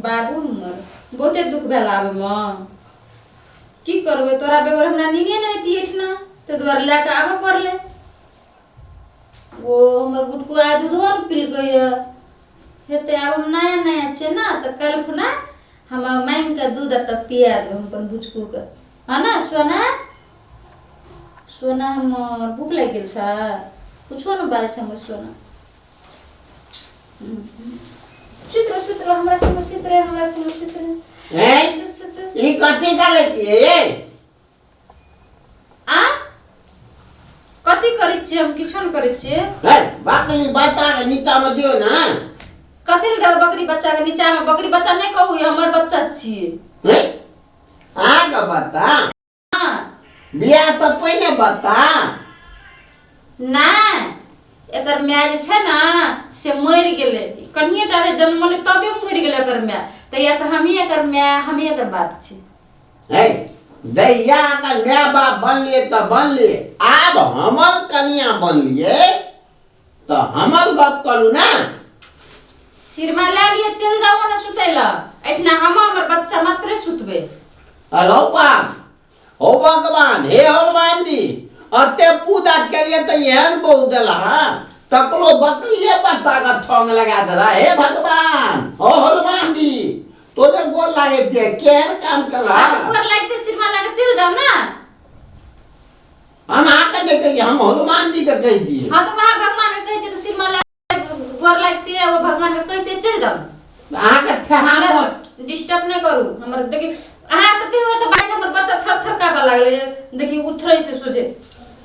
बाबू हमर बहुते दुख भेल आबे में की करबे तोरा बेगर हमरा नीने नहीं तीठना ते द्वार लेके आबे पड़ले। वो हमर गुटकू आ दूधवा पील गई हेते अब हम नया नया छे ना तो कल खुना हम मांग के दूध त पिया दे हम अपन बुचकू के है ना सोना सोना हमर भूख लग गेल छ कुछो न बारे छ हमर सोना चित्र हमरा संग चित्र ए कथी का लेती है आ कथी करै छी हम किछो न करै छी है बकरी बच्चा के नीचा में दियो ना कथी ले देब बकरी बच्चा के नीचा में बकरी बच्चा नहीं कहू हमर बच्चा छी है आगे बता हां बियाह तो पहले बता ना एकर माय जे छै ना से मर गेले कन्हिए टारे जन्मले तबे मर गेले एकर माय तैया से हम ही एकर माय हम ही एकर बाप छी है दैया का माय बाप बन लिए तो बन लिए अब हमर कन्या बन लिए तो हमर बाप करू ना सिरमा ले लिए चल जाओ ना सुतेला एठना हमर बच्चा मात्रे सुतबे हेलो बाप ओ भगवान हे हनुमान जी अते पूजा के लिए तो यहन बहुत दला तकलो बकरिए बता का ठोंग लगा दला हे भगवान ओ हनुमान जी तोरे गोल लागे थे केन काम कला ऊपर लगते सिरमा लगा चल जाओ ना हम आके नहीं कहिए हम हनुमान जी का कह दिए हां तो वहां भगवान के कहे छै तो सिरमा लगा गोर लगते है वो भगवान के कहते चल जाओ आके थे हम डिस्टर्ब नहीं करू हमर देखि अहाँ तते हो से बाइच हमर बच्चा थर थर काबा लागले देखि उठरै से सोचे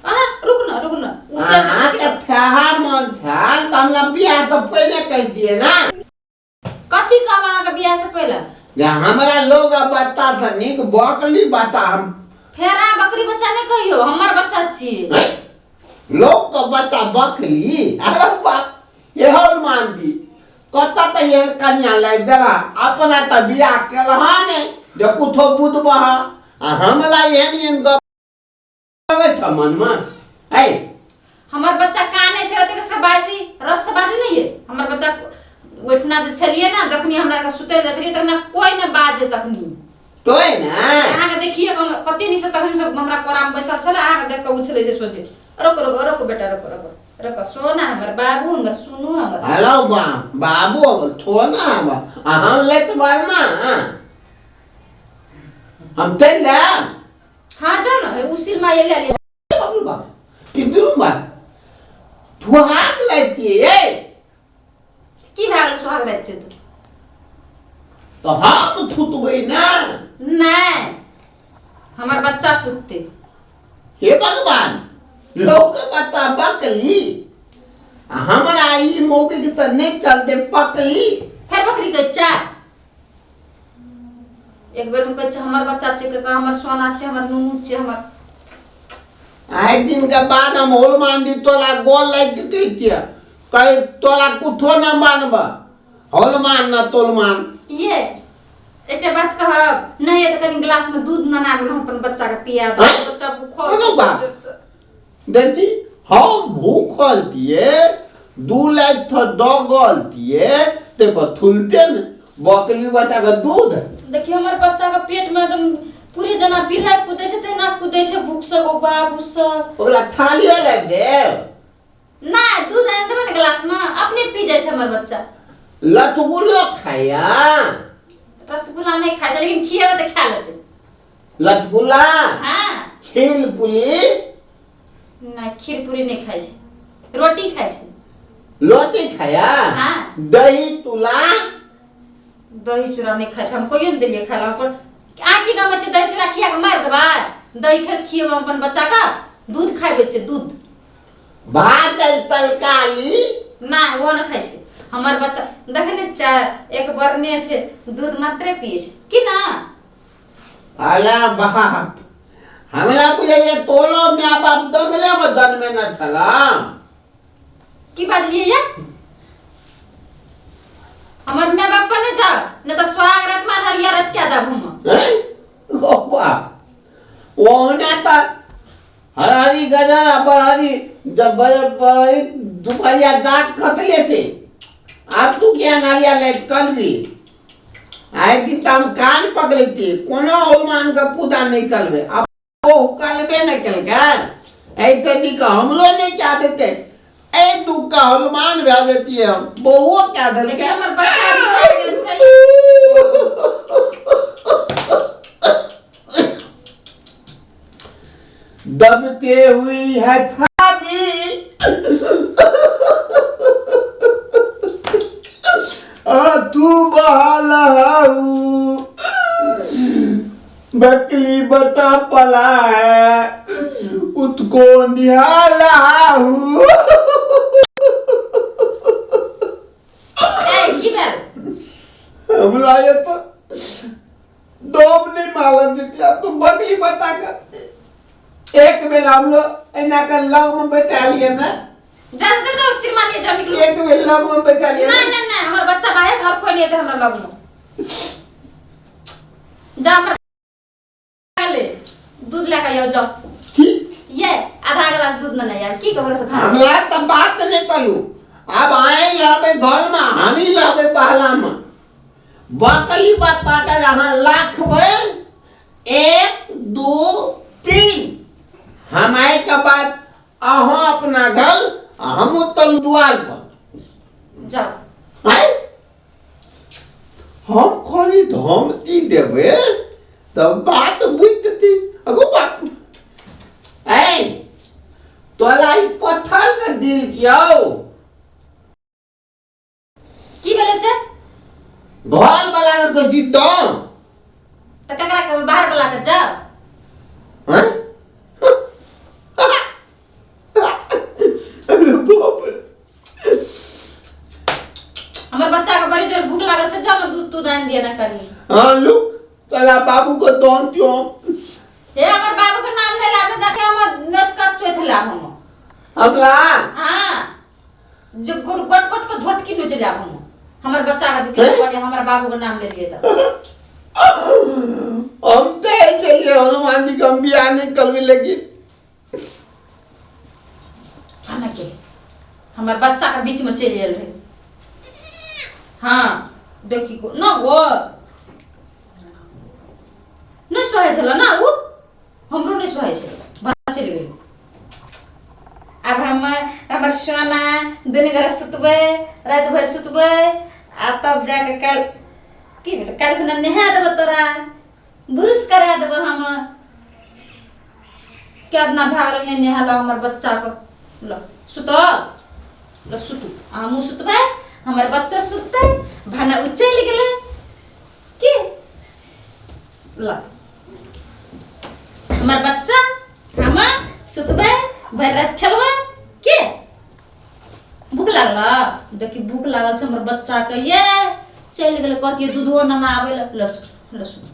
अहाँ रुक ना उचल आके थे मन ध्यान तो हमरा बियाह तो पहले कह दिए ना कथी कहब अहाँ के बियाह से पहले या हमरा लोग बता था निक बकली बता हम फेरा बकरी बच्चा नहीं कहियो हमर बच्चा छी लोग को बता बकली अरे बाप ये हनुमान जी कता त ये कन्या लाग देला अपना त बियाह केलहा ने जे कुछो बुदबा हमला एहन गवे छ मन में है हमर बच्चा काने छै ओते के बासी रस से बाजू नहीं है हमर बच्चा ओठना जे छलिए ना जखनी हमरा के सुते जाथलिए तखना कोई न बाजे तखनी तोय ना अहाँ के देखिए हम कते नि से तखनी सब हमरा कोरा में बैसल छले अहाँ के देख के उछले जे सोचे रुक बेटा रुक सोना हमर बाबू हमर सुनु हमर हेलो बाबू थोना हम लेत बारना हम ते ना हां जा ना उसिल मा ये ले किदरू बा तू हाथ लेती है की भागल सुहाग रात छै तो हम थुतबै ना नहीं हमर बच्चा सुतते हे भगवान लोग बता बकली हमरा ई मौके के त नहीं चलते पकली फिर बकरी के चार एक बेर में कह हमर बच्चा छै के हमर सोना छै हमर नूनू छै हमर आइ दिन के बाद हम हनुमान जी तोला गोल लाग के कहतिया कहे तोला कुछो न मानबा हनुमान न तोलमान ये एकटा बात कहब नहीं है तो कनी गिलास में दूध बना के हम अपन बच्चा के पिया दे बच्चा भूखल छै देखी हम भूखल थिए दू लाख थ दगल थिए ते बथुलते न बकरी बच्चा के दूध देखिए हमर बच्चा के पेट में एकदम पूरे जना बिरला कूदे छै तेना कूदे छै भूख से गो बाबू सब ओला थालियो ले दे ना दूध आन देबे न गिलास में अपने पी जाय छै हमर बच्चा लतगुलो खाया रसगुल्ला नहीं खाय छै लेकिन खिएबे त खा लेते लतगुला हां खीर पुली ना खीर पूरी नहीं खाय छै रोटी खाय छै लोटी खाया हां दही तुला दही चूड़ा नहीं खाय छै हम कोइयो न देलिए खाला पर आकी गाम में दही चूड़ा खिया के मार देबा दही खा खिएब अपन बच्चा का दूध खाइबे छै दूध भात तरकारी ना वो न खाय छै हमर बच्चा देखने चाय एक बरने छै दूध मात्रे पिए छै कि ना अला बाप हमरा बुझे ये तोलो माय बाप दगले में दन में न थला की बात लिए या हमर माय बाप ने जा न त स्वाग रात मार हरिया रात क्या दब हम हैं ओ बाप वो ना त हरारी गजरा बरारी जब बरारी दोपहरिया दाग कतले थे अब तू क्या नालिया ले कल भी आए दिन तो हम कान पकड़ते कोनो हनुमान का पूजा नहीं करबे अब वो करबे न कल का ऐसे भी का हम लोग नहीं क्या देते ए दुख का हनुमान भे देती है वो क्या दे लेकिन हमर बच्चा रिश्ता गेल छै दबते हुई है थादी तू बहालू बकली बता पला है उसको निहाला हूँ किधर हमला ये तो दो नहीं माला देती अब तुम बकली बता कर एक बेला हम लोग इना कर लग में बैठा लिए ना जा श्रीमान ये जा निकलो एक बेला लग में बैठा लिए नहीं नहीं नहीं हमर बच्चा बाहर घर कोई नहीं है हमरा लग में जा हमर ले दूध लेके आओ जाओ ठीक ये आधा गिलास दूध ना यार की कबर से खा हमरा तो बात नहीं करू अब आए लाबे घर में हम ही लाबे पहला में बकली बता का यहाँ लाख में 1 2 3 हम आए के बाद अहाँ अपना घर हम तल द्वार पर जाओ आए हम खाली धमकी देबे तब बात बुझती अगो बात ऐ तोला ई पत्थर का दिल क्यों की भेले से घर वाला के जीत दो त ककरा के बाहर वाला के जाओ हैं अरे बाप रे हमर बच्चा के बड़ी जोर भूख लागल छै जा दूध तू दान दिया ना करी हां लुक तोला बाबू को दोन क्यों हे हमर बाबू के नाम ले लाने देखे हमर नचकत चोथला हम हमला हां जो गोट गोट को झटकी नोच जा हम हमर बच्चा का किसी को हमरा बाबू के नाम ले लिए त हम तो चलिए हनुमान जी का बियाह नहीं करवे लेकिन खाना के हमर बच्चा के बीच में चल गेल रहे हां देखी को न वो न सोहे छला ना वो हमरो नहीं सोहे छे बात चल गेल अब हमर सोना दिन घर सुतबे रात भर सुतबे आ तब जाके कल की बेटा कल खुना नहा देब तोरा बुरुस करा देब हम क्या ना भाग ने नहाला हमर बच्चा को ल सुतो ल सुतु हमहु सुतबे हमर बच्चा सुतते भाना उचल गेले की ल हमर बच्चा हम सुतबे भर रात खेलबे के भूख लागला देखी भूख लागल छ हमर बच्चा के ये चल गेले कहती दूधो ना आवे ल ल